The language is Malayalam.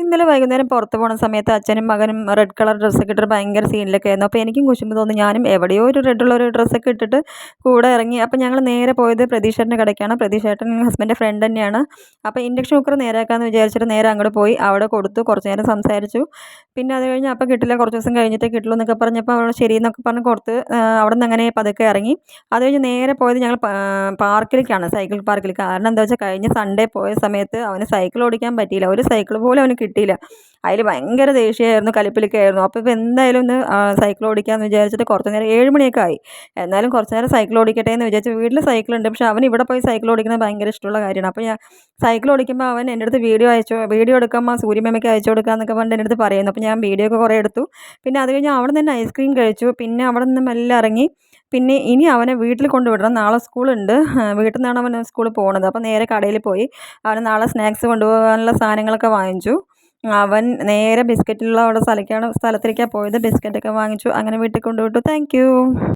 ഇന്നലെ വൈകുന്നേരം പുറത്ത് പോണ സമയത്ത് അച്ഛനും മകനും റെഡ് കളർ ഡ്രസ്സൊക്കെ ഇട്ടിട്ട് ഭയങ്കര സീനിലൊക്കെ ആയിരുന്നു. അപ്പോൾ എനിക്കും കുശുമ്പ് തോന്നി. ഞാനും എവിടെയോ ഒരു റെഡുള്ളൊരു ഡ്രസ്സൊക്കെ ഇട്ടിട്ട് കൂടെ ഇറങ്ങി. അപ്പോൾ ഞങ്ങൾ നേരെ പോയത് പ്രതീഷേട്ടൻ്റെ കടയ്ക്കാണ്. പ്രതീഷേട്ടൻ ഹസ്ബൻഡിൻ്റെ ഫ്രണ്ട് തന്നെയാണ്. അപ്പോൾ ഇൻഡക്ഷൻ കുക്കർ നേരെയാക്കാമെന്ന് വിചാരിച്ചിട്ട് നേരെ അങ്ങോട്ട് പോയി. അവിടെ കൊടുത്തു. കുറച്ച് നേരം സംസാരിച്ചു. പിന്നെ അത് കഴിഞ്ഞ് അപ്പോൾ കിട്ടില്ല, കുറച്ച് ദിവസം കഴിഞ്ഞിട്ടേ കിട്ടുള്ളൂ എന്നൊക്കെ പറഞ്ഞപ്പോൾ അവൾ ശരി എന്നൊക്കെ പറഞ്ഞ് കൊടുത്ത് അവിടെ നിന്ന് അങ്ങനെ പതുക്കെ ഇറങ്ങി. അത് കഴിഞ്ഞ് നേരെ പോയത് ഞങ്ങൾ പാർക്കിലേക്കാണ്, സൈക്കിൾ പാർക്കിൽ. കാരണം എന്താ വെച്ചാൽ കഴിഞ്ഞ സൺഡേ പോയ സമയത്ത് അവന് സൈക്കിൾ ഓടിക്കാൻ പറ്റിയില്ല. ഒരു സൈക്കിൾ പോലും അവന് കിട്ടിയില്ല. അതിൽ ഭയങ്കര ദേഷ്യമായിരുന്നു, കലിപ്പിലൊക്കെ ആയിരുന്നു. അപ്പോൾ ഇപ്പോൾ എന്തായാലും ഒന്ന് സൈക്കിൾ ഓടിക്കാമെന്ന് വിചാരിച്ചിട്ട് കുറച്ച് നേരം 7 മണിയൊക്കെ ആയി. എന്നാലും കുറച്ച് നേരം സൈക്കിൾ ഓടിക്കട്ടെ എന്ന് വിചാരിച്ചു. വീട്ടിൽ സൈക്കിളുണ്ട്, പക്ഷേ അവൻ ഇവിടെ പോയി സൈക്കിൾ ഓടിക്കുന്നത് ഭയങ്കര ഇഷ്ടമുള്ള കാര്യമാണ്. അപ്പോൾ ഞാൻ സൈക്കിൾ ഓടിക്കുമ്പോൾ അവൻ എൻ്റെ അടുത്ത് വീഡിയോ എടുക്കുമ്പോൾ സൂര്യമേമയ്ക്ക് അയച്ചു കൊടുക്കാമെന്നൊക്കെ പറഞ്ഞിട്ട് എൻ്റെ അടുത്ത് പറയുന്നു. അപ്പോൾ ഞാൻ വീഡിയോ ഒക്കെ കുറേ എടുത്തു. പിന്നെ അത് കഴിഞ്ഞ് അവിടെ നിന്ന് ഐസ്ക്രീം കഴിച്ചു. പിന്നെ അവിടെ നിന്ന് മെല്ലെ ഇറങ്ങി. പിന്നെ ഇനി അവനെ വീട്ടിൽ കൊണ്ടുവിടണം, നാളെ സ്കൂളുണ്ട്. വീട്ടിൽ നിന്നാണ് അവൻ സ്കൂളിൽ പോകുന്നത്. അപ്പോൾ നേരെ കടയിൽ പോയി അവന് നാളെ സ്നാക്സ് കൊണ്ടുപോകാനുള്ള സാധനങ്ങളൊക്കെ വാങ്ങിച്ചു. അവൻ നേരെ ബിസ്ക്കറ്റിലുള്ള അവിടെ സ്ഥലത്തിലേക്കാണ് പോയത്. ബിസ്ക്കറ്റൊക്കെ വാങ്ങിച്ചു. അങ്ങനെ വീട്ടിൽ കൊണ്ടുവിട്ടു. Thank you.